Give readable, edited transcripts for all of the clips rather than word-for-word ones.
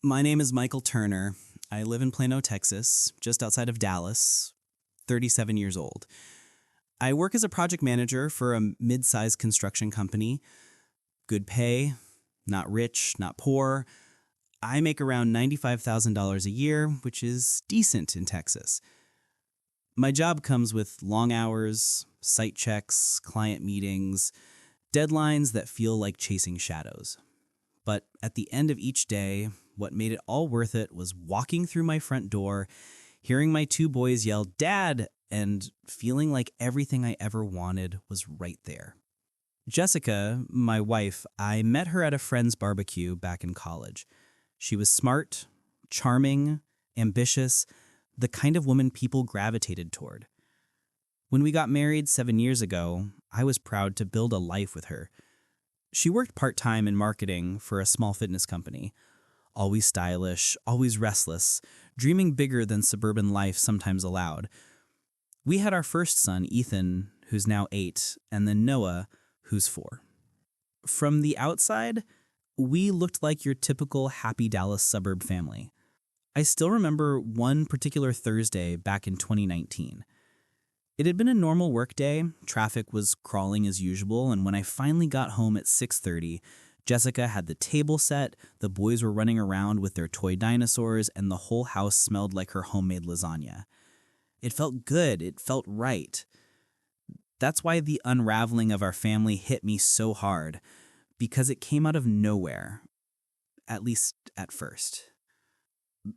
My name is Michael Turner. I live in Plano, Texas, just outside of Dallas, 37 years old. I work as a project manager for a mid-sized construction company. Good pay, not rich, not poor. I make around $95,000 a year, which is decent in Texas. My job comes with long hours, site checks, client meetings, deadlines that feel like chasing shadows. But at the end of each day, what made it all worth it was walking through my front door, hearing my two boys yell, "Dad!" and feeling like everything I ever wanted was right there. Jessica, my wife, I met her at a friend's barbecue back in college. She was smart, charming, ambitious, the kind of woman people gravitated toward. When we got married 7 years ago, I was proud to build a life with her. She worked part-time in marketing for a small fitness company. Always stylish, always restless, dreaming bigger than suburban life sometimes allowed. We had our first son, Ethan, who's now 8, and then Noah, who's 4. From the outside, we looked like your typical happy Dallas suburb family. I still remember one particular Thursday back in 2019. It had been a normal work day, traffic was crawling as usual, and when I finally got home at 6:30, Jessica had the table set, the boys were running around with their toy dinosaurs, and the whole house smelled like her homemade lasagna. It felt good, it felt right. That's why the unraveling of our family hit me so hard, because it came out of nowhere, at least at first.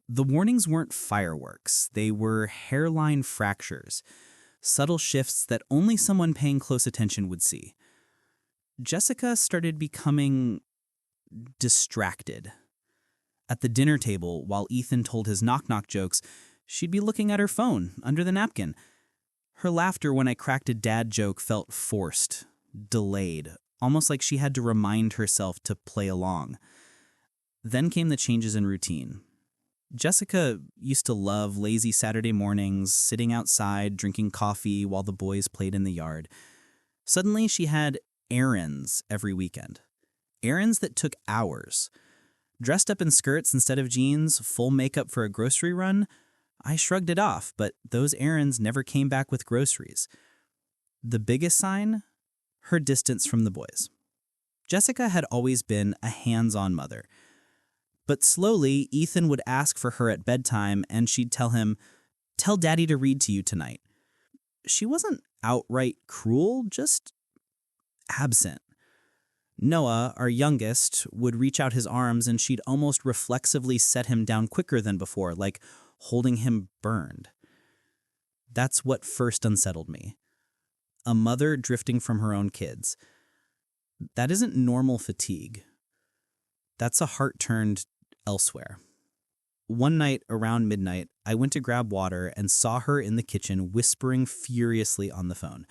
The warnings weren't fireworks, they were hairline fractures, subtle shifts that only someone paying close attention would see. Jessica started becoming distracted. At the dinner table, while Ethan told his knock-knock jokes, she'd be looking at her phone under the napkin. Her laughter when I cracked a dad joke felt forced, delayed, almost like she had to remind herself to play along. Then came the changes in routine. Jessica used to love lazy Saturday mornings, sitting outside, drinking coffee while the boys played in the yard. Suddenly, she had errands every weekend. Errands that took hours. Dressed up in skirts instead of jeans, full makeup for a grocery run, I shrugged it off, but those errands never came back with groceries. The biggest sign? Her distance from the boys. Jessica had always been a hands-on mother. But slowly, Ethan would ask for her at bedtime, and she'd tell him, "Tell Daddy to read to you tonight." She wasn't outright cruel, just absent. Noah, our youngest, would reach out his arms and she'd almost reflexively set him down quicker than before, like holding him burned. That's what first unsettled me. A mother drifting from her own kids. That isn't normal fatigue. That's a heart turned elsewhere. One night around midnight, I went to grab water and saw her in the kitchen whispering furiously on the phone.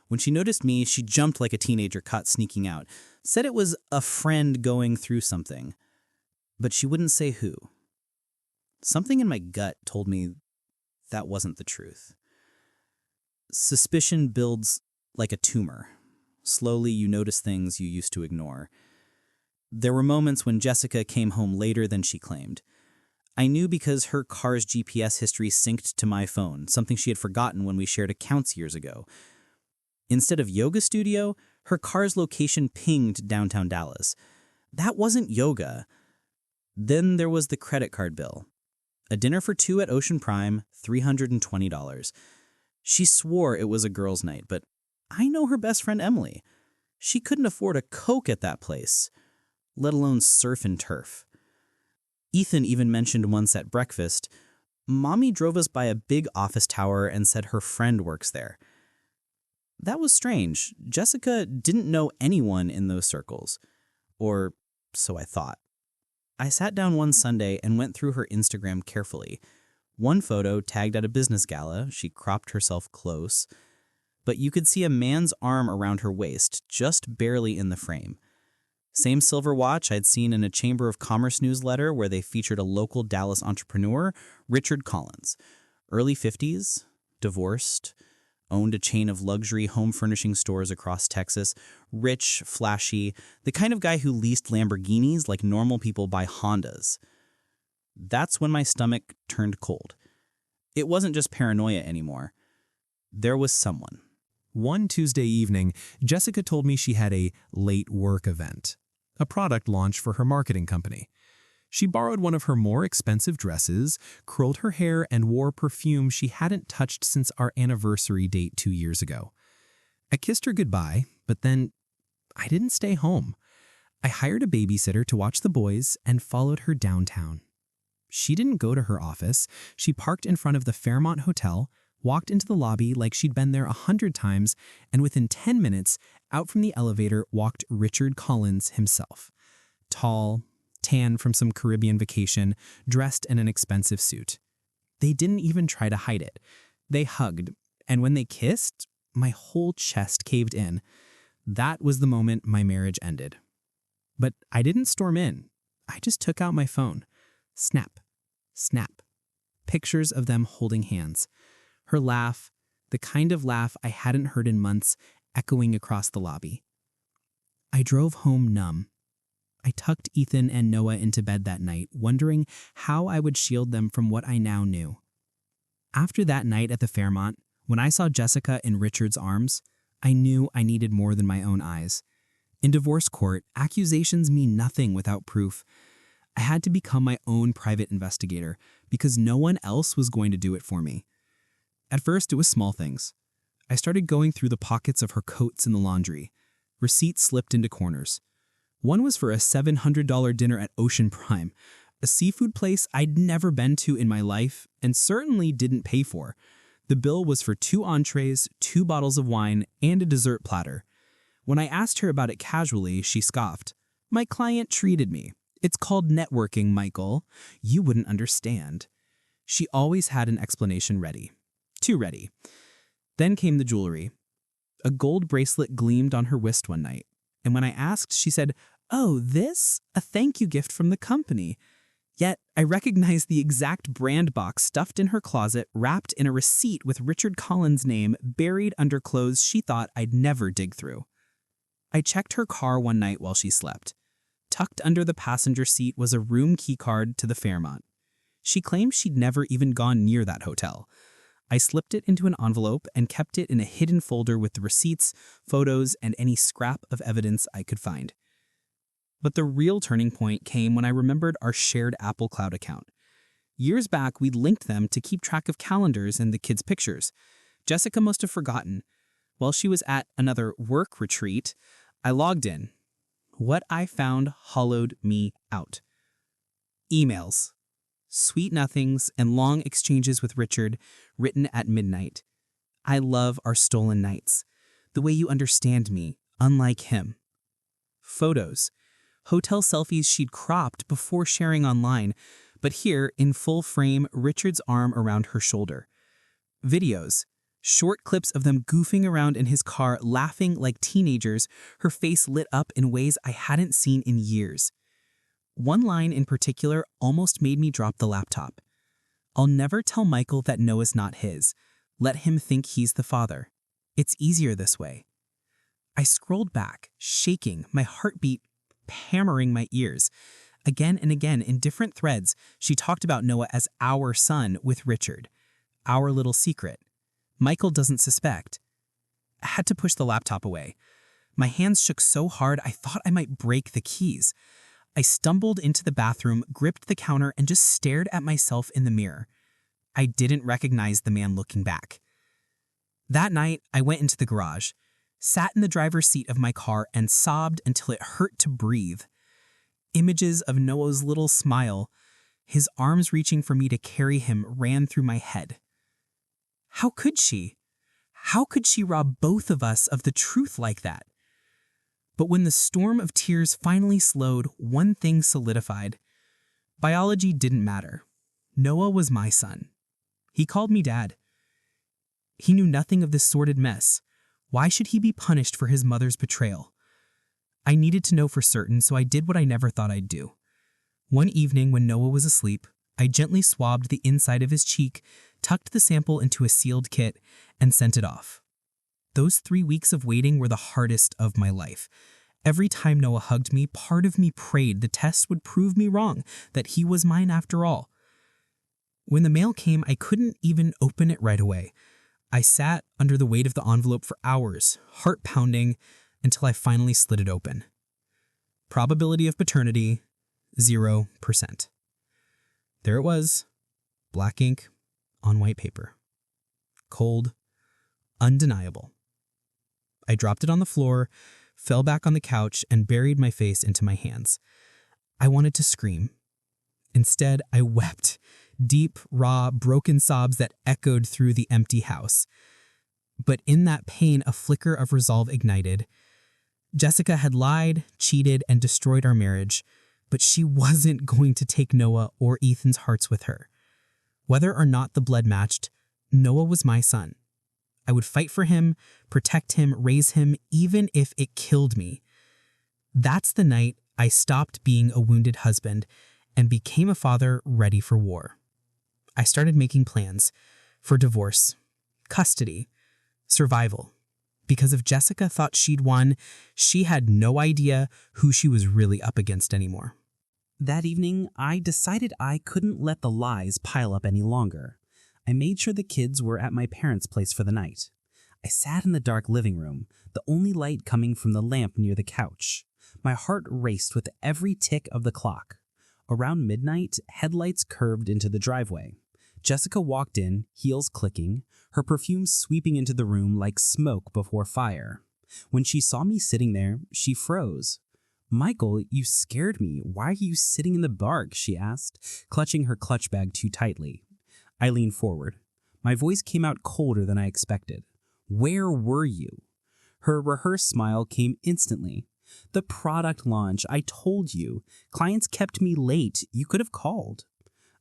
When she noticed me, she jumped like a teenager caught sneaking out, said it was a friend going through something, but she wouldn't say who. Something in my gut told me that wasn't the truth. Suspicion builds like a tumor. Slowly you notice things you used to ignore. There were moments when Jessica came home later than she claimed. I knew because her car's GPS history synced to my phone, something she had forgotten when we shared accounts years ago. Instead of yoga studio, her car's location pinged downtown Dallas. That wasn't yoga. Then there was the credit card bill. A dinner for 2 at Ocean Prime, $320. She swore it was a girls' night, but I know her best friend Emily. She couldn't afford a Coke at that place, let alone surf and turf. Ethan even mentioned once at breakfast, "Mommy drove us by a big office tower and said her friend works there." That was strange. Jessica didn't know anyone in those circles. Or so I thought. I sat down one Sunday and went through her Instagram carefully. One photo tagged at a business gala, she cropped herself close, but you could see a man's arm around her waist, just barely in the frame. Same silver watch I'd seen in a Chamber of Commerce newsletter where they featured a local Dallas entrepreneur, Richard Collins. Early 50s, divorced, owned a chain of luxury home furnishing stores across Texas, rich, flashy, the kind of guy who leased Lamborghinis like normal people buy Hondas. That's when my stomach turned cold. It wasn't just paranoia anymore. There was someone. One Tuesday evening, Jessica told me she had a late work event, a product launch for her marketing company. She borrowed one of her more expensive dresses, curled her hair, and wore perfume she hadn't touched since our anniversary date 2 years ago. I kissed her goodbye, but then I didn't stay home. I hired a babysitter to watch the boys and followed her downtown. She didn't go to her office. She parked in front of the Fairmont Hotel, walked into the lobby like she'd been there 100 times, and within 10 minutes, out from the elevator walked Richard Collins himself. Tall, tan from some Caribbean vacation, dressed in an expensive suit. They didn't even try to hide it. They hugged, and when they kissed, my whole chest caved in. That was the moment my marriage ended. But I didn't storm in. I just took out my phone. Snap, snap. Pictures of them holding hands. Her laugh, the kind of laugh I hadn't heard in months, echoing across the lobby. I drove home numb. I tucked Ethan and Noah into bed that night, wondering how I would shield them from what I now knew. After that night at the Fairmont, when I saw Jessica in Richard's arms, I knew I needed more than my own eyes. In divorce court, accusations mean nothing without proof. I had to become my own private investigator because no one else was going to do it for me. At first, it was small things. I started going through the pockets of her coats in the laundry. Receipts slipped into corners. One was for a $700 dinner at Ocean Prime, a seafood place I'd never been to in my life and certainly didn't pay for. The bill was for 2 entrees, 2 bottles of wine, and a dessert platter. When I asked her about it casually, she scoffed. "My client treated me. It's called networking, Michael. You wouldn't understand." She always had an explanation ready. Too ready. Then came the jewelry. A gold bracelet gleamed on her wrist one night, and when I asked, she said, "Oh, this? A thank you gift from the company." Yet, I recognized the exact brand box stuffed in her closet, wrapped in a receipt with Richard Collins' name buried under clothes she thought I'd never dig through. I checked her car one night while she slept. Tucked under the passenger seat was a room key card to the Fairmont. She claimed she'd never even gone near that hotel. I slipped it into an envelope and kept it in a hidden folder with the receipts, photos, and any scrap of evidence I could find. But the real turning point came when I remembered our shared Apple Cloud account. Years back, we'd linked them to keep track of calendars and the kids' pictures. Jessica must have forgotten. While she was at another work retreat, I logged in. What I found hollowed me out. Emails. Sweet nothings and long exchanges with Richard, written at midnight. "I love our stolen nights. The way you understand me, unlike him." Photos. Hotel selfies she'd cropped before sharing online, but here, in full frame, Richard's arm around her shoulder. Videos. Short clips of them goofing around in his car, laughing like teenagers, her face lit up in ways I hadn't seen in years. One line in particular almost made me drop the laptop. "I'll never tell Michael that Noah's not his. Let him think he's the father. It's easier this way." I scrolled back, shaking, my heartbeat hammering my ears. Again and again, in different threads, she talked about Noah as our son with Richard. Our little secret. Michael doesn't suspect. I had to push the laptop away. My hands shook so hard I thought I might break the keys. I stumbled into the bathroom, gripped the counter, and just stared at myself in the mirror. I didn't recognize the man looking back. That night, I went into the garage, sat in the driver's seat of my car, and sobbed until it hurt to breathe. Images of Noah's little smile, his arms reaching for me to carry him, ran through my head. How could she? How could she rob both of us of the truth like that? But when the storm of tears finally slowed, one thing solidified. Biology didn't matter. Noah was my son. He called me dad. He knew nothing of this sordid mess. Why should he be punished for his mother's betrayal? I needed to know for certain, so I did what I never thought I'd do. One evening when Noah was asleep, I gently swabbed the inside of his cheek, tucked the sample into a sealed kit, and sent it off. Those 3 weeks of waiting were the hardest of my life. Every time Noah hugged me, part of me prayed the test would prove me wrong, that he was mine after all. When the mail came, I couldn't even open it right away. I sat under the weight of the envelope for hours, heart pounding, until I finally slid it open. Probability of paternity, 0%. There it was, black ink on white paper. Cold, undeniable. I dropped it on the floor, fell back on the couch, and buried my face into my hands. I wanted to scream. Instead, I wept, deep, raw, broken sobs that echoed through the empty house. But in that pain, a flicker of resolve ignited. Jessica had lied, cheated, and destroyed our marriage, but she wasn't going to take Noah or Ethan's hearts with her. Whether or not the blood matched, Noah was my son. I would fight for him, protect him, raise him, even if it killed me. That's the night I stopped being a wounded husband and became a father ready for war. I started making plans for divorce, custody, survival. Because if Jessica thought she'd won, she had no idea who she was really up against anymore. That evening, I decided I couldn't let the lies pile up any longer. I made sure the kids were at my parents' place for the night. I sat in the dark living room, the only light coming from the lamp near the couch. My heart raced with every tick of the clock. Around midnight, headlights curved into the driveway. Jessica walked in, heels clicking, her perfume sweeping into the room like smoke before fire. When she saw me sitting there, she froze. "Michael, you scared me. Why are you sitting in the dark?" she asked, clutching her clutch bag too tightly. I leaned forward. My voice came out colder than I expected. "Where were you?" Her rehearsed smile came instantly. "The product launch, I told you. Clients kept me late. You could have called."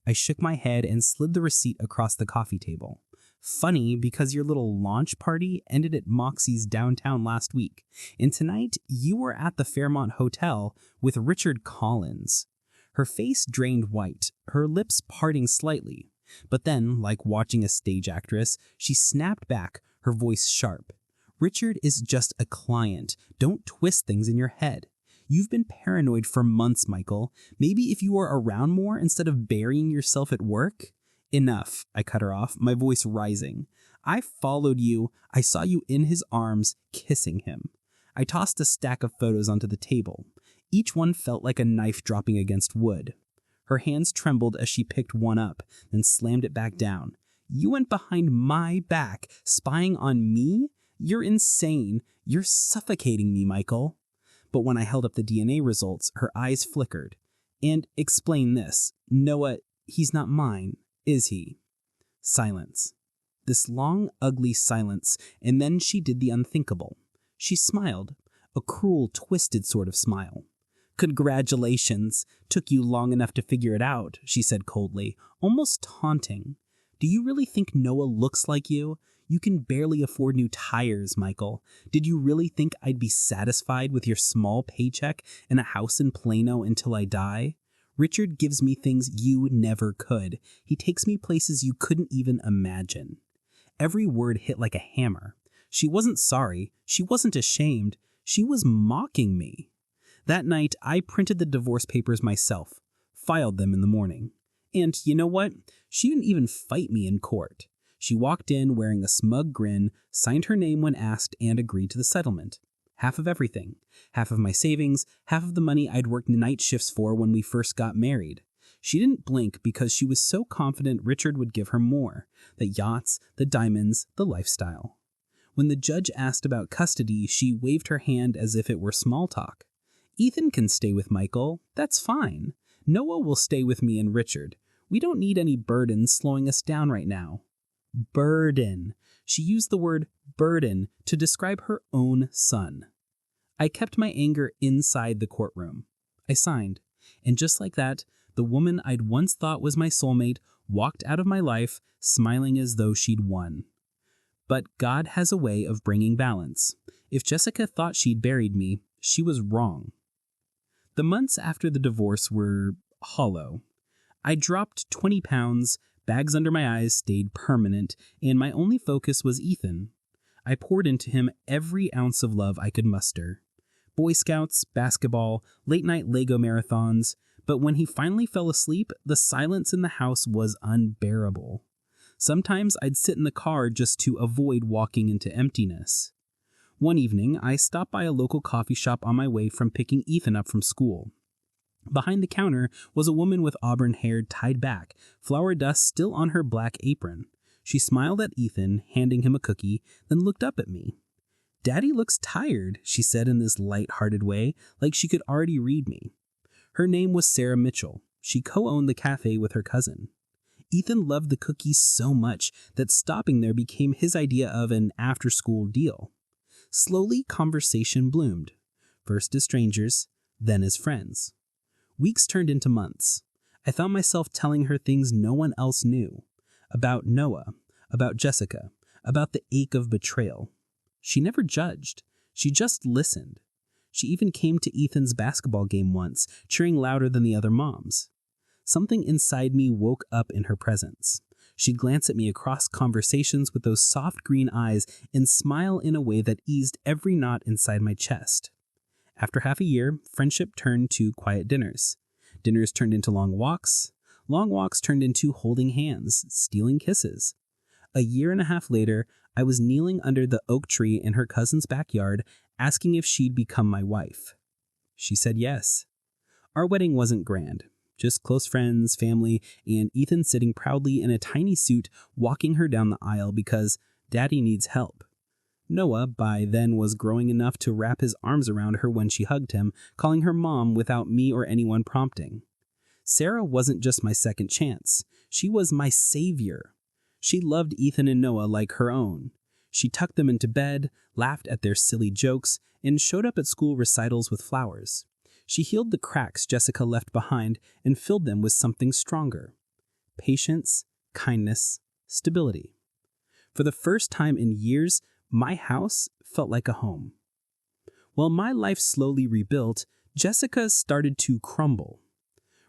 I shook my head and slid the receipt across the coffee table. "Funny, because your little launch party ended at Moxie's downtown last week, and tonight you were at the Fairmont Hotel with Richard Collins." Her face drained white, her lips parting slightly. But then, like watching a stage actress, she snapped back, her voice sharp. "Richard is just a client. Don't twist things in your head. You've been paranoid for months, Michael. Maybe if you were around more instead of burying yourself at work?" "Enough," I cut her off, my voice rising. "I followed you. I saw you in his arms, kissing him." I tossed a stack of photos onto the table. Each one felt like a knife dropping against wood. Her hands trembled as she picked one up, then slammed it back down. "You went behind my back, spying on me? You're insane. You're suffocating me, Michael." But when I held up the DNA results, her eyes flickered. "And explain this. Noah, he's not mine, is he?" Silence. This long, ugly silence, and then she did the unthinkable. She smiled, a cruel, twisted sort of smile. "Congratulations. Took you long enough to figure it out," she said coldly, almost taunting. "Do you really think Noah looks like you? You can barely afford new tires, Michael. Did you really think I'd be satisfied with your small paycheck and a house in Plano until I die? Richard gives me things you never could. He takes me places you couldn't even imagine." Every word hit like a hammer. She wasn't sorry. She wasn't ashamed. She was mocking me. That night, I printed the divorce papers myself, filed them in the morning. And you know what? She didn't even fight me in court. She walked in wearing a smug grin, signed her name when asked, and agreed to the settlement. Half of everything. Half of my savings, half of the money I'd worked night shifts for when we first got married. She didn't blink because she was so confident Richard would give her more. The yachts, the diamonds, the lifestyle. When the judge asked about custody, she waved her hand as if it were small talk. "Ethan can stay with Michael. That's fine. Noah will stay with me and Richard. We don't need any burden slowing us down right now." Burden. She used the word burden to describe her own son. I kept my anger inside the courtroom. I signed. And just like that, the woman I'd once thought was my soulmate walked out of my life, smiling as though she'd won. But God has a way of bringing balance. If Jessica thought she'd buried me, she was wrong. The months after the divorce were hollow. I dropped 20 pounds, bags under my eyes stayed permanent, and my only focus was Ethan. I poured into him every ounce of love I could muster. Boy Scouts, basketball, late-night Lego marathons, but when he finally fell asleep, the silence in the house was unbearable. Sometimes I'd sit in the car just to avoid walking into emptiness. One evening, I stopped by a local coffee shop on my way from picking Ethan up from school. Behind the counter was a woman with auburn hair tied back, flour dust still on her black apron. She smiled at Ethan, handing him a cookie, then looked up at me. "Daddy looks tired," she said in this light-hearted way, like she could already read me. Her name was Sarah Mitchell. She co-owned the cafe with her cousin. Ethan loved the cookies so much that stopping there became his idea of an after-school deal. Slowly, conversation bloomed. First as strangers, then as friends. Weeks turned into months. I found myself telling her things no one else knew. About Noah, about Jessica, about the ache of betrayal. She never judged. She just listened. She even came to Ethan's basketball game once, cheering louder than the other moms. Something inside me woke up in her presence. She'd glance at me across conversations with those soft green eyes and smile in a way that eased every knot inside my chest. After half a year, friendship turned to quiet dinners. Dinners turned into long walks. Long walks turned into holding hands, stealing kisses. A year and a half later, I was kneeling under the oak tree in her cousin's backyard, asking if she'd become my wife. She said yes. Our wedding wasn't grand. Just close friends, family, and Ethan sitting proudly in a tiny suit walking her down the aisle because Daddy needs help. Noah, by then, was growing enough to wrap his arms around her when she hugged him, calling her mom without me or anyone prompting. Sarah wasn't just my second chance. She was my savior. She loved Ethan and Noah like her own. She tucked them into bed, laughed at their silly jokes, and showed up at school recitals with flowers. She healed the cracks Jessica left behind and filled them with something stronger. Patience, kindness, stability. For the first time in years, my house felt like a home. While my life slowly rebuilt, Jessica's started to crumble.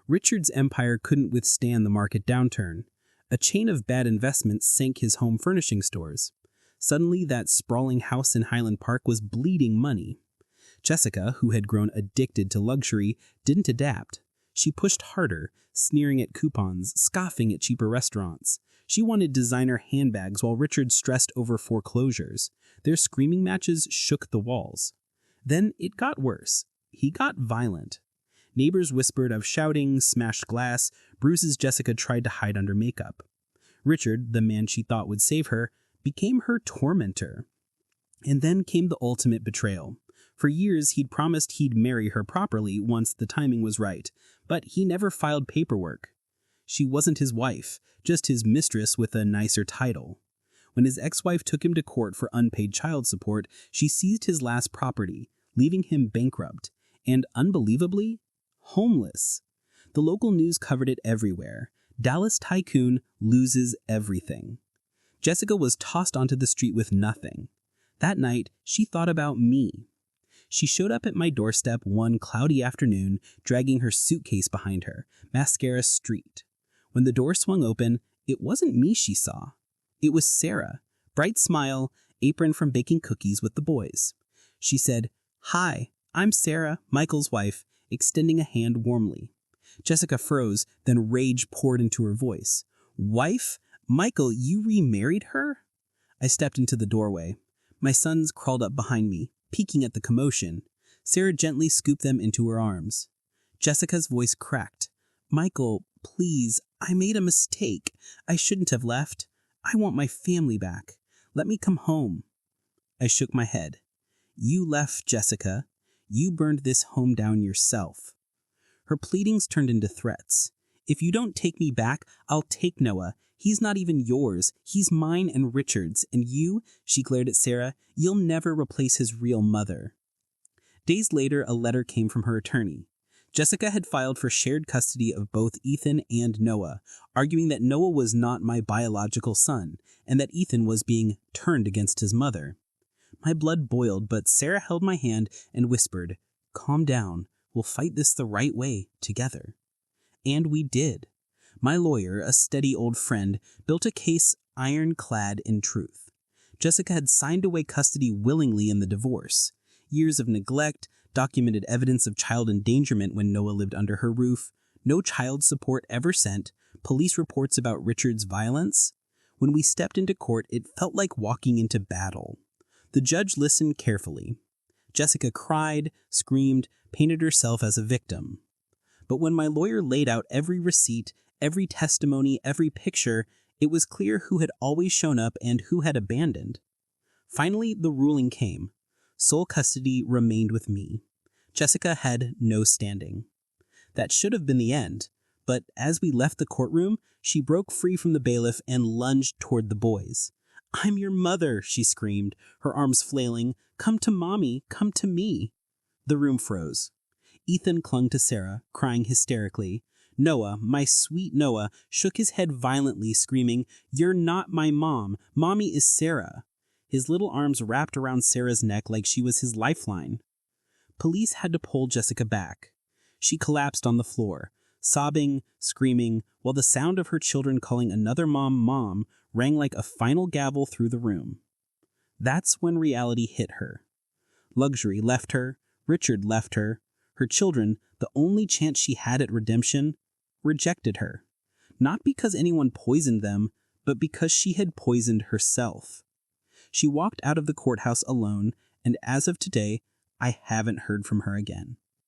Richard's empire couldn't withstand the market downturn. A chain of bad investments sank his home furnishing stores. Suddenly, that sprawling house in Highland Park was bleeding money. Jessica, who had grown addicted to luxury, didn't adapt. She pushed harder, sneering at coupons, scoffing at cheaper restaurants. She wanted designer handbags while Richard stressed over foreclosures. Their screaming matches shook the walls. Then it got worse. He got violent. Neighbors whispered of shouting, smashed glass, bruises Jessica tried to hide under makeup. Richard, the man she thought would save her, became her tormentor. And then came the ultimate betrayal. For years, he'd promised he'd marry her properly once the timing was right, but he never filed paperwork. She wasn't his wife, just his mistress with a nicer title. When his ex-wife took him to court for unpaid child support, she seized his last property, leaving him bankrupt, and unbelievably, homeless. The local news covered it everywhere. Dallas tycoon loses everything. Jessica was tossed onto the street with nothing. That night, she thought about me. She showed up at my doorstep one cloudy afternoon, dragging her suitcase behind her, mascara streaked. When the door swung open, it wasn't me she saw. It was Sarah, bright smile, apron from baking cookies with the boys. She said, "Hi, I'm Sarah, Michael's wife," extending a hand warmly. Jessica froze, then rage poured into her voice. "Wife? Michael, you remarried her?" I stepped into the doorway. My sons crawled up behind me, peeking at the commotion. Sarah gently scooped them into her arms. Jessica's voice cracked. "Michael, please, I made a mistake. I shouldn't have left. I want my family back. Let me come home." I shook my head. "You left, Jessica. You burned this home down yourself." Her pleadings turned into threats. "If you don't take me back, I'll take Noah. He's not even yours. He's mine and Richard's. And you," she glared at Sarah, "you'll never replace his real mother." Days later, a letter came from her attorney. Jessica had filed for shared custody of both Ethan and Noah, arguing that Noah was not my biological son, and that Ethan was being turned against his mother. My blood boiled, but Sarah held my hand and whispered, "Calm down. We'll fight this the right way, together." And we did. My lawyer, a steady old friend, built a case ironclad in truth. Jessica had signed away custody willingly in the divorce. Years of neglect, documented evidence of child endangerment when Noah lived under her roof, no child support ever sent, police reports about Richard's violence. When we stepped into court, it felt like walking into battle. The judge listened carefully. Jessica cried, screamed, painted herself as a victim. But when my lawyer laid out every receipt, every testimony, every picture, it was clear who had always shown up and who had abandoned. Finally, the ruling came. Sole custody remained with me. Jessica had no standing. That should have been the end, but as we left the courtroom, she broke free from the bailiff and lunged toward the boys. "I'm your mother," she screamed, her arms flailing. "Come to Mommy, come to me." The room froze. Ethan clung to Sarah, crying hysterically. Noah, my sweet Noah, shook his head violently, screaming, "You're not my mom. Mommy is Sarah." His little arms wrapped around Sarah's neck like she was his lifeline. Police had to pull Jessica back. She collapsed on the floor, sobbing, screaming, while the sound of her children calling another mom, Mom, rang like a final gavel through the room. That's when reality hit her. Luxury left her, Richard left her, her children, the only chance she had at redemption, rejected her. Not because anyone poisoned them, but because she had poisoned herself. She walked out of the courthouse alone, and as of today, I haven't heard from her again.